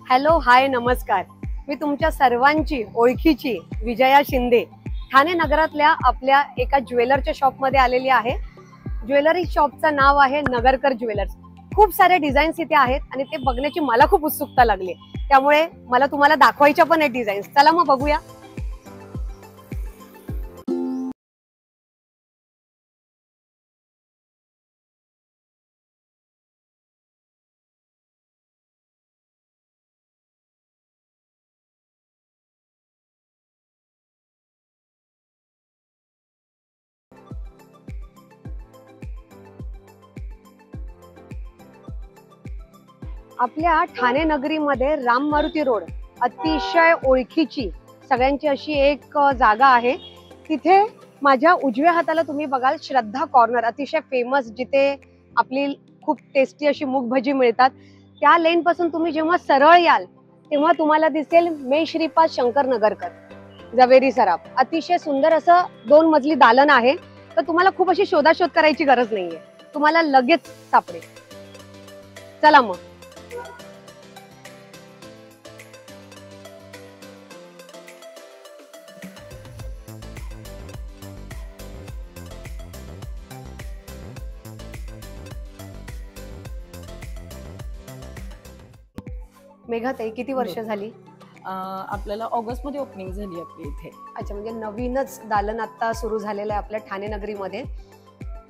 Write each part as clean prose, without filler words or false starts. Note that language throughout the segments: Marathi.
हॅलो हाय नमस्कार. मी तुमच्या सर्वांची ओळखीची विजया शिंदे ठाणे नगरातल्या आपल्या एका ज्वेलरच्या शॉपमध्ये आलेली आहे. ज्वेलरी शॉपचं नाव आहे नगरकर ज्वेलर्स. खूप सारे डिझाईन्स इथे आहेत आणि ते बघण्याची मला खूप उत्सुकता लागली, त्यामुळे मला तुम्हाला दाखवायच्या पण आहेत डिझाईन्स. चला मग बघूया. आपल्या ठाणे नगरीमध्ये राम मारुती रोड अतिशय ओळखीची सगळ्यांची अशी एक जागा आहे. तिथे माझ्या उजव्या हाताला तुम्ही बघाल श्रद्धा कॉर्नर, अतिशय फेमस, जिथे आपली खूप टेस्टी अशी मूग भजी मिळतात. त्या लेन पासून तुम्ही जेव्हा सरळ याल तेव्हा तुम्हाला दिसेल मे श्रीपाद शंकर नगरकर जवेरी सराफ. अतिशय सुंदर असं 2 मजली दालन आहे. तर तुम्हाला खूप अशी शोधाशोध करायची गरज नाहीये, तुम्हाला लगेच सापडेल. चला मग. मेघाताई किती वर्ष झाली? आपल्याला ऑगस्ट मध्ये ओपनिंग झाली आपली इथे. अच्छा, म्हणजे नवीनच दालन आता सुरू झालेलं आहे आपल्या ठाणे नगरीमध्ये.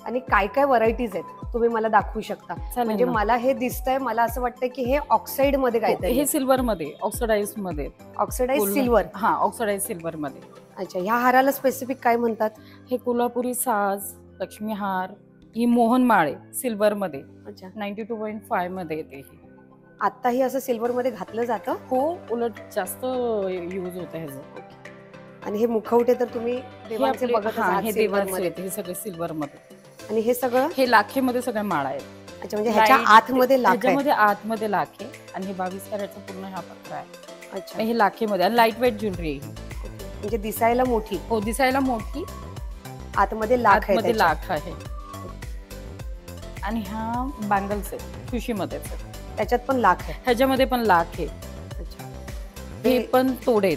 आणि काय काय व्हरायटीज आहेत तुम्ही मला दाखवू शकता? म्हणजे मला हे दिसतंय, मला असं वाटतं की हे ऑक्साइड मध्ये काय, हे सिल्वर मध्ये, ऑक्सिडाइज मध्ये. Oxidise silver? हा, ऑक्सिडाइज सिल्वर मध्ये. अच्छा, ह्या हाराला स्पेसिफिक काय म्हणतात? हे कोल्हापुरी साज, लक्ष्मी हार, ही मोहन माळे सिल्वर मध्ये. अच्छा, 92.5 मध्ये येते. आताही असं सिल्वर मध्ये घातलं जातं? हो, उलट जास्त यूज होतं ह्याचं. आणि हे मुखवटे तर तुम्ही देवांचे बघत आहात, हे देवांचे आहेत, हे सगळे सिल्वर मध्ये. आणि हे सगळं हे लाखेमध्ये सगळ्या माळा आहेत. अच्छा, म्हणजे ह्याच्या आतमध्ये लाख आहे? ह्याच्यामध्ये आतमध्ये लाख आहे आणि हे 22 कॅरेटचा पूर्ण हा पत्रा आहे. अच्छा, हे लाखेमध्ये आणि लाईट वेट ज्वेलरी आहे. म्हणजे दिसायला मोठी? हो, दिसायला मोठी, आतमध्ये लाख आहे. आणि हा बँगल्स आहे, ठुशीमध्ये. त्याच्यात पण लाख आहे? ह्याच्यामध्ये पण लाख आहे. अच्छा, हे पण तोडे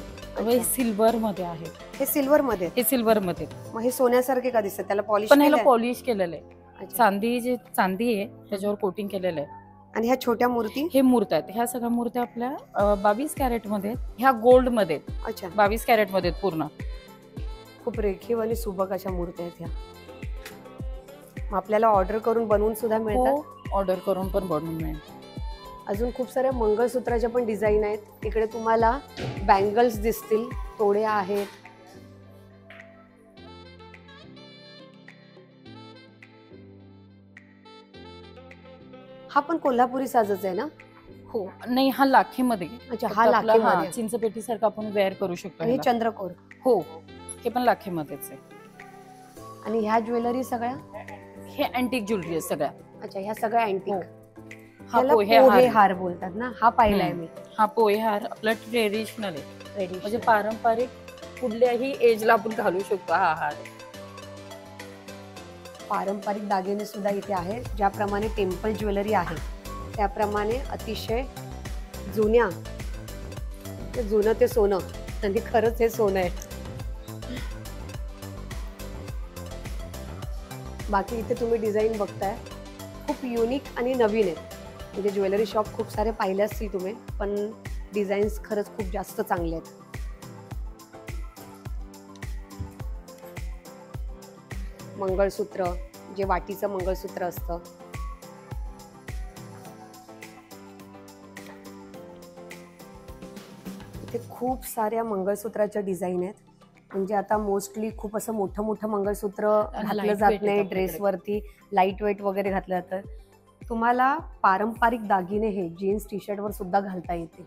सिल्वर मध्ये आहे. हे सिल्वर मध्ये? हे सिल्वर मध्ये. मग हे सोन्यासारखे का दिसत? त्याला पॉलिश? पण ह्याला पॉलिश केलेलं आहे. चांदी आहे त्याच्यावर कोटिंग केलेलं आहे. आणि ह्या छोट्या मूर्ती? हे मूर्त्या आहेत, ह्या सगळ्या मूर्त्या आपल्या 22 कॅरेट मध्ये, ह्या गोल्ड मध्ये. अच्छा, 22 कॅरेट मध्ये पूर्ण. खूप रेखीव आणि सुबक अशा मूर्त्या आहेत ह्या. आपल्याला ऑर्डर करून बनवून सुद्धा मिळतात? ऑर्डर करून पण बनवून मिळेल. अजून खूप साऱ्या मंगळसूत्राच्या पण डिझाईन आहेत. इकडे तुम्हाला बँगल्स दिसतील, तोड्या आहेत. हा पण कोल्हापुरी साजच आहे ना? हो, नाही, हा लाखेमध्ये. अच्छा, हा लाखेमध्ये. चिंचपेटी सारखं आपण वेअर करू शकतो. हे चंद्रकोर? हो, हे पण लाखेमध्येच आहे. आणि ह्या ज्वेलरी सगळ्या? हे अँटिक ज्वेलरी आहे सगळ्या. अच्छा, ह्या सगळ्या अँटिक. पोहे हार बोलतात ना? हा पाहिलाय मी. हा पोहे हार आपला ट्रेडिशनल आहे, म्हणजे पारंपरिक, कुठल्याही एजला आपण घालू शकतो हा हार. पारंपरिक दागिने सुद्धा इथे आहे. ज्याप्रमाणे टेम्पल ज्वेलरी आहे त्याप्रमाणे अतिशय जुनं ते सोनं, आणि खरंच हे सोनं आहे. बाकी इथे तुम्ही डिझाईन बघताय, खूप युनिक आणि नवीन आहे. म्हणजे ज्वेलरी शॉप खूप सारे पाहिले असतील तुम्ही, पण डिझाईन्स खरंच खूप जास्त चांगले आहेत. मंगळसूत्र, जे वाटीचं मंगळसूत्र असतं, इथे खूप साऱ्या मंगळसूत्राच्या डिझाईन आहेत. म्हणजे आता मोस्टली खूप असं मोठं मंगळसूत्र घातलं जात नाही ड्रेसवरती, लाईट वेट वगैरे घातलं जातं. तुम्हाला पारंपरिक दागिने हे जीन्स टी शर्टवर सुद्धा घालता येते.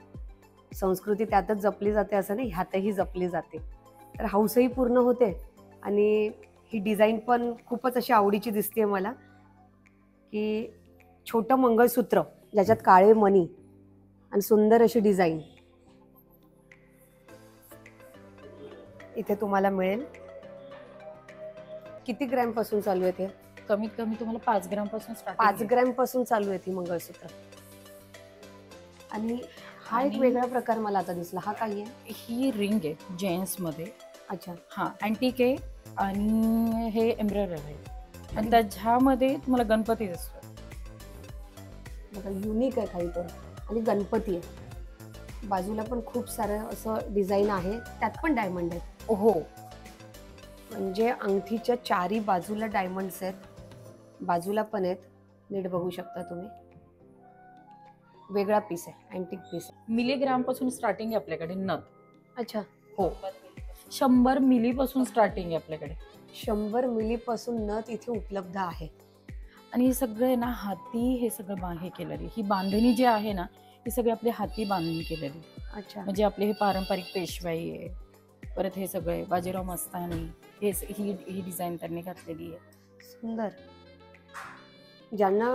संस्कृती त्यातच जपली जाते असं नाही, ह्यातही जपली जाते. तर हौसही पूर्ण होते. आणि ही डिझाईन पण खूपच अशी आवडीची दिसते मला, की छोटं मंगळसूत्र ज्याच्यात काळे मणी आणि सुंदर अशी डिझाईन इथे तुम्हाला मिळेल. किती ग्रॅम पासून चालू आहे ते? कमीत कमी तुम्हाला 5 ग्रॅम पासून 5 ग्रॅम पासून चालू आहे ती मंगळसूत्र. आणि हा एक आणि वेगळा प्रकार मला आता दिसला. हा काय आहे? ही रिंग आहे जेंट्स मध्ये. अच्छा. हा अँटिक आहे आणि हे एम्ब्रॉयडर आहे आणि त्याच्यामध्ये तुम्हाला गणपती दिसतो. बघा युनिक आहे काहीतरी आणि गणपती आहे. बाजूला पण खूप सारं असं डिझाईन आहे, त्यात पण डायमंड आहेत. हो, म्हणजे अंगठीच्या चारी बाजूला डायमंड्स आहेत, बाजूला पण आहेत. नीट बघू शकता तुम्ही. वेगळा पीस आहे, अँटिक पीस. मिलीग्राम पासून स्टार्टिंग आहे आपल्याकडे नथ. अच्छा. हो, 100 मिली पासून स्टार्टिंग आहे आपल्याकडे. 100 मिली पासून नथ इथे उपलब्ध आहे. आणि हे सगळं आहे ना हाती, हे सगळं हे केलेली ही बांधणी जी आहे ना ही सगळी आपली हाती बांधणी केलेली. अच्छा. म्हणजे आपले हे पारंपरिक पेशवाई आहे. परत हे सगळे बाजीराव मस्तानी, ही डिझाईन त्यांनी घातलेली आहे. सुंदर. ज्यांना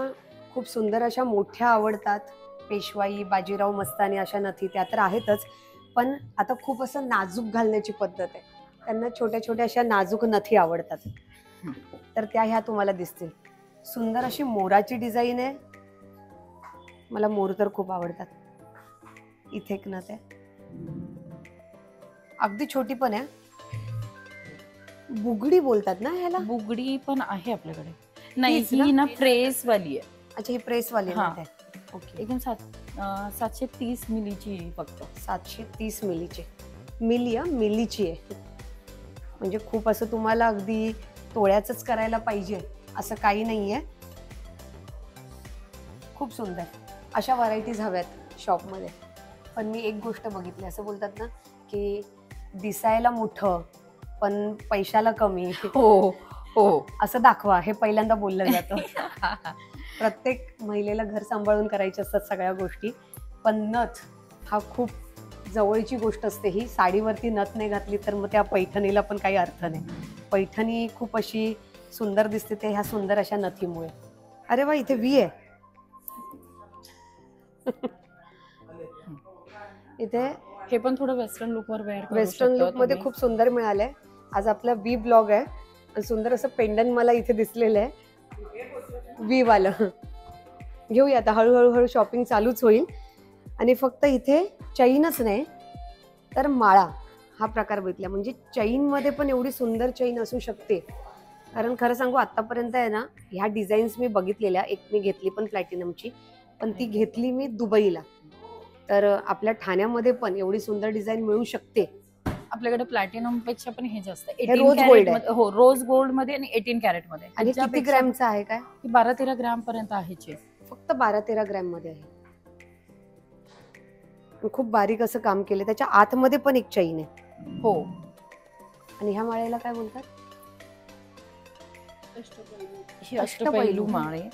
खूप सुंदर अशा मोठ्या आवडतात, पेशवाई, बाजीराव मस्तानी अशा नथी त्या तर आहेतच, पण आता खूप असं नाजूक घालण्याची पद्धत आहे. त्यांना छोट्या छोट्या अशा नाजूक नथी आवडतात, तर त्या ह्या तुम्हाला दिसतील. सुंदर अशी मोराची डिझाईन आहे. मला मोर तर खूप आवडतात. इथे एक नथ आहे, अगदी छोटी पण आहे. बुगडी बोलतात ना ह्याला? बुगडी पण आहे आपल्याकडे. नाही, तीच ना? ही ना प्रेस वाली आहे. अच्छा, ही प्रेस वाली हा. नथ आहे. ओके. एकदम 730 मिलीची फक्त. 730 मिलीची. मिलीची आहे. म्हणजे खूप असं तुम्हाला अगदी तोळ्याचंच करायला पाहिजे असं काही नाहीये. खूप सुंदर अशा व्हरायटीज हव्यात शॉपमध्ये. पण मी एक गोष्ट बघितली, असं बोलतात ना की दिसायला मोठं पण पैशाला कमी. हो हो. असं दाखवा, हे पहिल्यांदा बोललं जातं. प्रत्येक महिलेला घर सांभाळून करायच्या असतात सगळ्या गोष्टी, पण नथ हा खूप जवळची गोष्ट असते. ही साडीवरती नथ नाही घातली तर मग त्या पैठणीला पण काही अर्थ नाही. पैठणी खूप अशी सुंदर दिसते ते ह्या सुंदर अशा नथीमुळे. अरे वा, इथे व्ही आहे. इथे हे पण थोडं वेस्टर्न लुकवर वेअर करू वेस्टर्न शकता लुक मध्ये तुम्ही. खूप सुंदर मिळालंय. आज आपला वी ब्लॉग आहे आणि सुंदर असं पेंडन मला इथे दिसलेलं आहे, वी वालं. घेऊया आता, हळूहळू शॉपिंग चालूच होईल. आणि फक्त इथे चैनच नाही तर माळा हा प्रकार बघितला. म्हणजे चैनमध्ये पण एवढी सुंदर चैन असू शकते. कारण खरं सांगू, आतापर्यंत आहे ना ह्या डिझाईन्स मी बघितलेल्या. एक मी घेतली पण प्लॅटिनमची, पण ती घेतली मी दुबईला. तर आपल्या ठाण्यामध्ये पण एवढी सुंदर डिझाईन मिळू शकते. आपल्याकडे प्लॅटिनम पेक्षा पण हे जास्त हे रोज गोल्ड आहे. हो, रोज गोल्ड मध्ये आणि 18 कॅरेट मध्ये. आणि किती ग्रॅमचा आहे काय? 12-13 ग्रॅम पर्यंत आहे चेन. फक्त 12-13 ग्रॅम मध्ये आहे. खूप बारीक असं काम केलं. त्याच्या आतमध्ये पण एक चैन आहे. हो. आणि ह्या माळेला काय बोलतात? ही अष्टपैलू माळ आहे,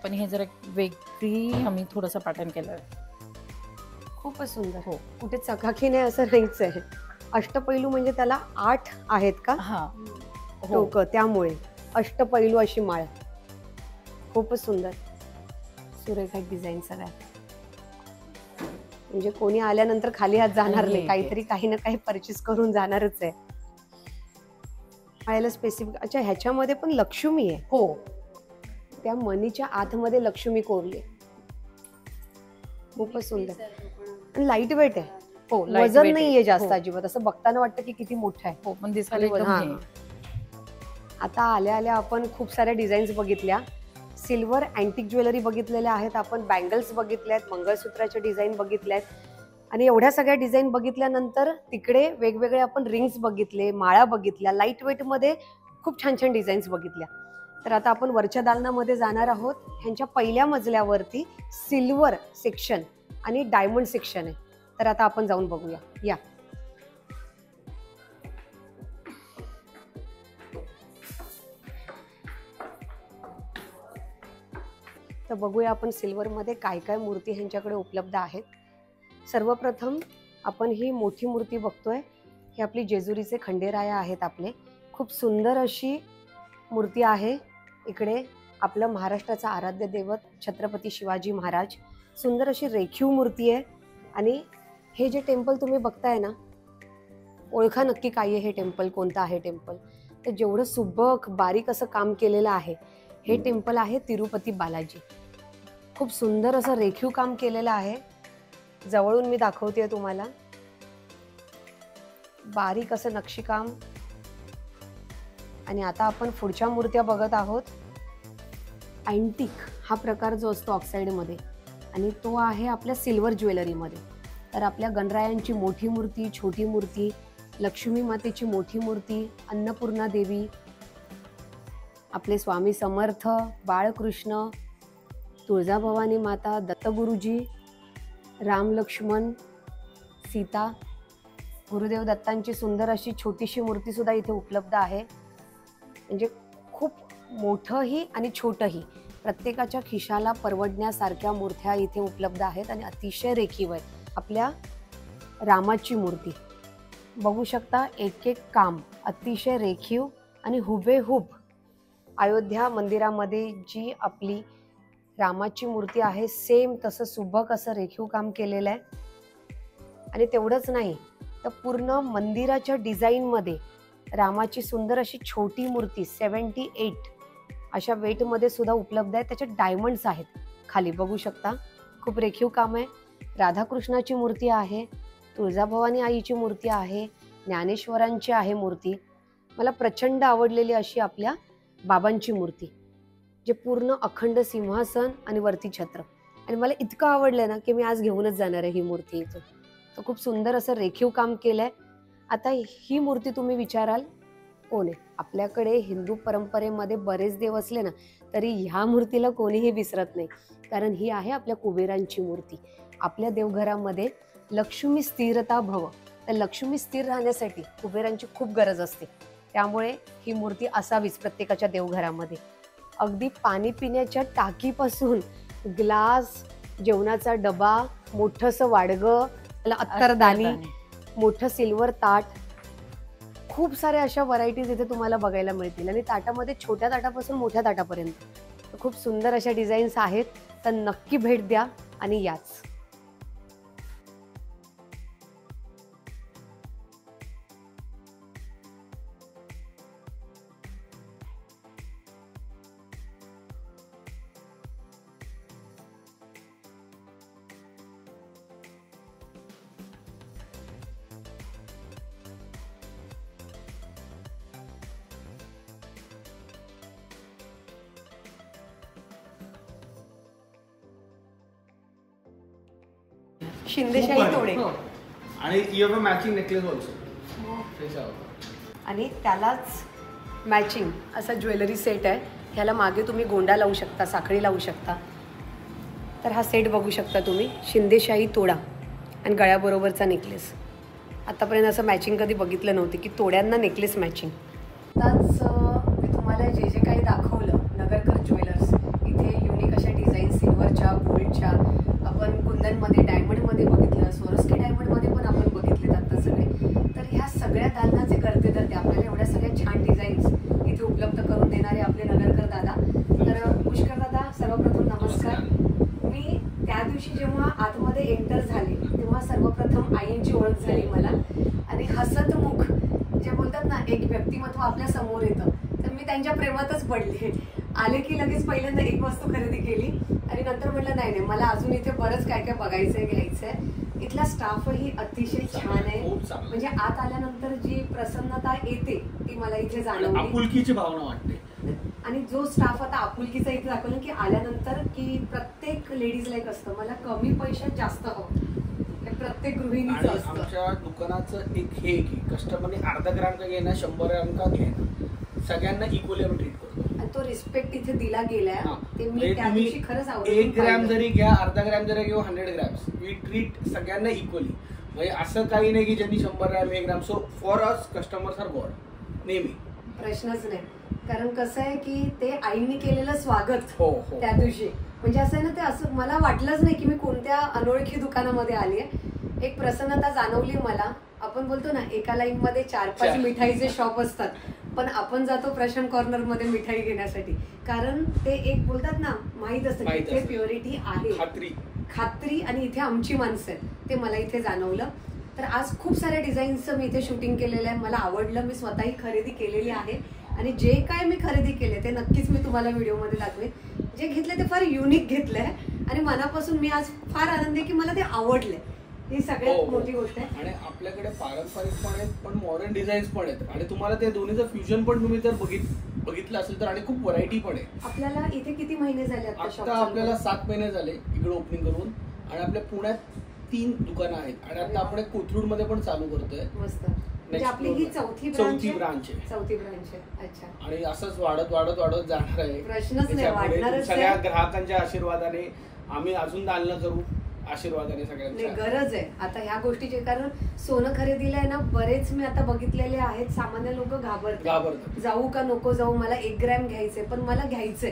पण हे जरा वेगळी आम्ही थोडंसं पॅटर्न केलंय. खूपच सुंदर. हो. कुठे चकाकी नाही असं नाहीच आहे. अष्टपैलू म्हणजे त्याला 8 आहेत का हा. टोक, त्यामुळे अष्टपैलू अशी माळ. खूपच सुंदर सुरेख डिझाईन सगळ्या. म्हणजे कोणी आल्यानंतर खाली हात जाणार नाही, काहीतरी काही ना काही परचेस करून जाणारच आहे. माळ्याला स्पेसिफिक. अच्छा, ह्याच्यामध्ये पण लक्ष्मी आहे. हो. त्या मनीच्या आतमध्ये लक्ष्मी कोरली. खूपच सुंदर आणि लाईट वेट आहे. हो, वजन नाहीये जास्त अजिबात. असं बघताना वाटतं की किती मोठं आहे. हो, पण दिसायला एकदम हे. आता आल्या आल्या आपण खूप साऱ्या डिझाईन्स बघितल्या. सिल्वर अँटिक ज्वेलरी बघितलेल्या आहेत आपण, बँगल्स बघितल्यात, मंगळसूत्राच्या डिझाईन बघितल्यात. आणि एवढ्या सगळ्या डिझाईन बघितल्यानंतर तिकडे वेगवेगळे आपण रिंग्स बघितले, माळा बघितल्या, लाईट वेटमध्ये खूप छान छान डिझाईन्स बघितल्या. तर आता आपण वरच्या दालनामध्ये जाणार आहोत. ह्यांच्या पहिल्या मजल्यावरती सिल्वर सेक्शन आणि डायमंड सेक्शन आहे. तर आता आपण जाऊन बघूया. या. तर बघूया आपण सिल्वरमध्ये काय काय मूर्ती ह्यांच्याकडे उपलब्ध आहेत. सर्वप्रथम आपण ही मोठी मूर्ती बघतोय. ही आपली जेजुरीचे खंडेराया आहेत आपले. खूप सुंदर अशी मूर्ती आहे. इकडे आपलं महाराष्ट्राचा आराध्य दैवत छत्रपती शिवाजी महाराज. सुंदर अशी रेखीव मूर्ती आहे. आणि हे जे टेम्पल तुम्ही बघताय ना, ओळखा नक्की काय आहे हे टेम्पल, कोणतं आहे टेम्पल. तर जेवढं सुबक बारीक असं काम केलेलं आहे, हे टेम्पल आहे तिरुपती बालाजी. खूप सुंदर असं रेखीव काम केलेलं आहे. जवळून मी दाखवते तुम्हाला. बारीक असं नक्षीकाम. आणि आता आपण पुढच्या मूर्त्या बघत आहोत. अँटिक हा प्रकार जो असतो ऑक्साईडमध्ये, आणि तो आहे आपल्या सिल्वर ज्वेलरीमध्ये. तर आपल्या गणरायांची मोठी मूर्ती, छोटी मूर्ती, लक्ष्मी मातेची मोठी मूर्ती, अन्नपूर्णा देवी, आपले स्वामी समर्थ, बाळकृष्ण, तुळजाभवानी माता, दत्तगुरुजी, राम लक्ष्मण, सीता, गुरुदेव दत्तांची सुंदर अशी छोटीशी मूर्ती सुद्धा इथे उपलब्ध आहे. म्हणजे खूप मोठंही आणि छोटंही प्रत्येकाच्या खिशाला परवडण्यासारख्या मूर्त्या इथे उपलब्ध आहेत आणि अतिशय रेखीव आहेत. आपल्या रामाची मूर्ती बघू शकता, एक एक काम अतिशय रेखीव आणि हुबेहूब अयोध्या मंदिरामध्ये जी आपली रामाची मूर्ती आहे सेम तसं सुबक असं रेखीव काम केलेलं आहे. आणि तेवढंच नाही तर पूर्ण मंदिराच्या डिझाईनमध्ये रामाची सुंदर अशी छोटी मूर्ती 78 अशा वेटमध्ये सुद्धा उपलब्ध आहे. त्याच्यात डायमंड्स आहेत खाली बघू शकता. खूप रेखीव काम आहे. राधाकृष्णाची मूर्ती आहे, तुळजाभवानी आईची मूर्ती आहे, ज्ञानेश्वरांची आहे मूर्ती. मला प्रचंड आवडलेली अशी आपल्या बाबांची मूर्ती, जे पूर्ण अखंड सिंहासन आणि वरती छत्र. आणि मला इतकं आवडलं ना की मी आज घेऊनच जाणार आहे ही मूर्ती इथून. तर खूप सुंदर असं रेखीव काम केलंय. आता ही मूर्ती तुम्ही विचाराल कोण आहे? आपल्याकडे हिंदू परंपरेमध्ये बरेच देव असले ना तरी ह्या मूर्तीला कोणीही विसरत नाही, कारण ही आहे आपल्या कुबेरांची मूर्ती. आपल्या देवघरामध्ये लक्ष्मी स्थिरता भव, तर लक्ष्मी स्थिर राहण्यासाठी कुबेरांची खूप गरज असते. त्यामुळे ही मूर्ती असावीच प्रत्येकाच्या देवघरामध्ये. अगदी पाणी पिण्याच्या टाकीपासून ग्लास, जेवणाचा डबा, मोठंसं वाडगं, अत्तरदानी, मोठं सिल्वर ताट, खूप साऱ्या अशा व्हरायटीज इथे तुम्हाला बघायला मिळतील. आणि ताटामध्ये छोट्या ताटापासून मोठ्या ताटापर्यंत खूप सुंदर अशा डिझाईन्स आहेत. तर नक्की भेट द्या आणि याच. शिंदेशाही तोडे आणि you have a matching necklace also. आणि त्यालाच मॅचिंग असा ज्वेलरी सेट आहे. ह्याला मागे तुम्ही गोंडा लावू शकता, साखळी लावू शकता. तर हा सेट बघू शकता तुम्ही, शिंदेशाही तोडा आणि गळ्याबरोबरचा नेकलेस. आतापर्यंत असं मॅचिंग कधी बघितलं नव्हते की तोड्यांना नेकलेस मॅचिंग. आताच मी तुम्हाला जे जे काही दाखवलं नगरकर ज्वेलर्स, इथे युनिक अशा डिझाईन सिल्वरच्या, गोल्डच्या, आपण कुंदनमध्ये, डायमंडमध्ये बघितलं, सोरस्की डायमंडमध्ये पण आपण बघितलेत आता सगळे. तर ह्या सगळ्या दालनाचे करते तर ते आपल्याला एवढ्या सगळ्या छान डिझाईन्स इथे उपलब्ध करून देणारे आपले नगरकर दादा. तर पुष्कर दादा, सर्वप्रथम नमस्कार. मी त्या दिवशी जेव्हा आतमध्ये एंटर झाले तेव्हा सर्वप्रथम आईंची ओळख झाली मला. आणि हसतमुख जे बोलतात ना, एक व्यक्तिमत्व आपल्या समोर येतं, तर मी त्यांच्या प्रेमातच पडले. आले की लगेच पहिल्यांदा एक वस्तू खरेदी केली आणि नंतर म्हटलं नाही नाही, मला अजून इथे बरंच काय काय बघायचंय, घ्यायचंय. इथला स्टाफही अतिशय छान आहे. म्हणजे आत आल्यानंतर जी प्रसन्नता येते ती मला इथे जाणवली, आपुलकीची भावना वाटते. आणि जो स्टाफ आता आपुलकीचा इथे दाखवला की आल्यानंतर की प्रत्येक लेडीज लाईक असतं, मला कमी पैशात जास्त हवं, प्रत्येक गृहिणीचं असतं. आमच्या दुकानाचं एक हे की कस्टमरने अर्धा ग्राम का घेणं, 100 ग्राम का घेणं, सगळ्यांना इक्वली आम्ही ट्रीट करतो. आणि तो रिस्पेक्ट इथे दिला गेलाय. ते मी त्या दिवशी खरंच आवडलं. 1 ग्रॅम जरी घ्या, अर्धा ग्रॅम जरी घेऊ, 100 ग्रॅम्स, वी ट्रीट सगळ्यांना इक्वली. म्हणजे असं काही नाही की ज्यांनी 100 gram, 1 gram. So for us customers are god नेहमी. प्रश्नच नाही. कारण कसं आहे की ते आईंनी केलेलं स्वागत हो त्या दिवशी, म्हणजे असं आहे ना, ते असं मला वाटलंच नाही की मी कोणत्या अनोळखी दुकानामध्ये आली आहे. एक प्रसन्नता जाणवली मला. आपण बोलतो ना, एका लाईन मध्ये 4-5 मिठाईचे शॉप असतात, पण आपण जातो प्रशांत कॉर्नर मध्ये मिठाई घेण्यासाठी, कारण ते एक बोलतात ना, माहित असतं की इथे प्युरिटी आहे, खात्री, आणि इथे आमची माणसं आहेत, ते मला इथे जाणवलं. तर आज खूप साऱ्या डिझाईन्सचं मी इथे शूटिंग केलेलं आहे. मला आवडलं, मी स्वतःही खरेदी केलेली आहे. आणि जे काय मी खरेदी केले ते नक्कीच मी तुम्हाला व्हिडिओमध्ये दाखवेन. जे घेतले ते फार युनिक घेतलंय आणि मनापासून मी आज फार आनंदी आहे की मला ते आवडले. ही सगळ्यात मोठी गोष्ट आहे. आणि आपल्याकडे पारंपरिक पण आहेत पण मॉडर्न डिझाईन्स पण आहेत आणि तुम्हाला ते दोन्हीचं फ्युजन पण तुम्ही जर बघितलं असेल तर आणि खूप व्हरायटी पण आहे. आपल्याला इथे किती महिने झाले आता आपल्याला 7 महिने झाले इकडे ओपनिंग करून आणि आपल्या पुण्यात 3 दुकानं आहेत आणि आता आपण कोथरूड मध्ये पण चालू करतोय. मस्त. म्हणजे आपली ही चौथी ब्रांच आहे. अच्छा. आणि असंच वाढत जाणार आहे. प्रश्नच नाही, वाढणारच सगळ्या आहे. ग्राहकांच्या आशीर्वादाने आम्ही अजून दालनं करू, आशीर्वादाने सगळ्यांच्या. गरज आहे आता ह्या गोष्टीची. कारण सोनं खरेदीला आहे ना, बरेच मी आता बघितलेले आहेत, सामान्य लोक घाबरतात, जाऊ का नको जाऊ, मला 1 ग्रॅम घ्यायचंय पण मला घ्यायचंय.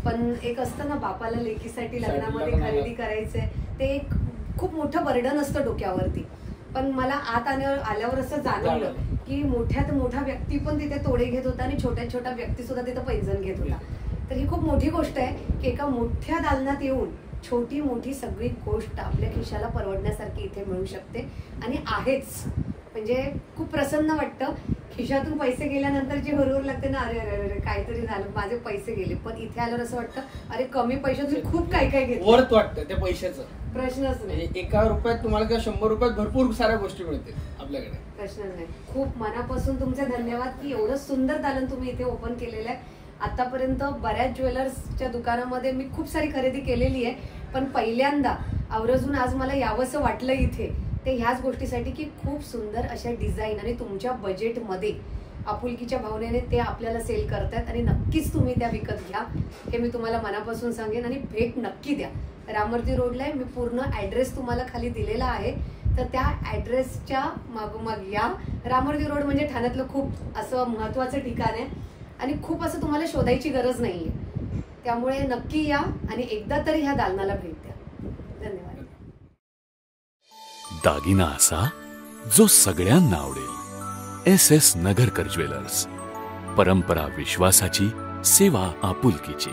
पण एक असतं ना, बापाला लेकीसाठी लग्नामध्ये खरेदी करायचंय, ते एक खूप मोठं बर्डन असतं डोक्यावरती. पण मला आत आल्यावर असं जाणवलं की मोठ्यात मोठा व्यक्ती पण तिथे तोडे घेत होता आणि छोट्यात छोटा व्यक्ती सुद्धा तिथे पैंजण घेत होता. तर ही खूप मोठी गोष्ट आहे की एका मोठ्या दालनात येऊन छोटी मोठी सगळी गोष्ट आपल्या खिशाला परवडण्यासारखी इथे मिळू शकते आणि आहेच. म्हणजे खूप प्रसन्न वाटतं. खिशातून पैसे गेल्यानंतर जी हुरहुर लागते ना, अरे अरे अरे काहीतरी झालं, माझे पैसे गेले. पण इथे आल्यावर असं वाटतं अरे कमी पैशातून खूप काही काही घेतलं, वर्थ वाटतं त्या पैशाचं. प्रश्नच नाही. 1 रुपयात तुम्हाला किंवा 100 रुपयात भरपूर साऱ्या गोष्टी मिळतील आपल्याकडे. प्रश्न नाही. खूप मनापासून तुमचे धन्यवाद की एवढं सुंदर दालन तुम्ही इथे ओपन केलेलं आहे. आतापर्यंत बऱ्याच ज्वेलर्सच्या दुकानामध्ये मी खूप सारी खरेदी केलेली आहे, पण पहिल्यांदा आवर्जून आज मला यावंसं वाटलं इथे ते ह्याच गोष्टीसाठी की खूप सुंदर अशा डिझाईन आणि तुमच्या बजेटमध्ये आपुलकीच्या भावनेने ते आपल्याला सेल करतात आणि नक्कीच तुम्ही त्या विकत घ्या हे मी तुम्हाला मनापासून सांगेन. आणि भेट नक्की द्या. रामवर्ती रोडला आहे. मी पूर्ण ॲड्रेस तुम्हाला खाली दिलेला आहे, तर त्या ॲड्रेसच्या मागोमाग या. रामवर्ती रोड म्हणजे ठाण्यातलं खूप असं महत्त्वाचं ठिकाण आहे आणि खूप असं तुम्हाला शोधायची गरज नाही आहे. त्यामुळे नक्की या आणि एकदा तरी ह्या दालनाला भेट द्या. धन्यवाद. दागिना असा जो सगळ्यांना आवडेल. SS Nagarkar jewellers. परंपरा विश्वासाची, सेवा आपुलकीची.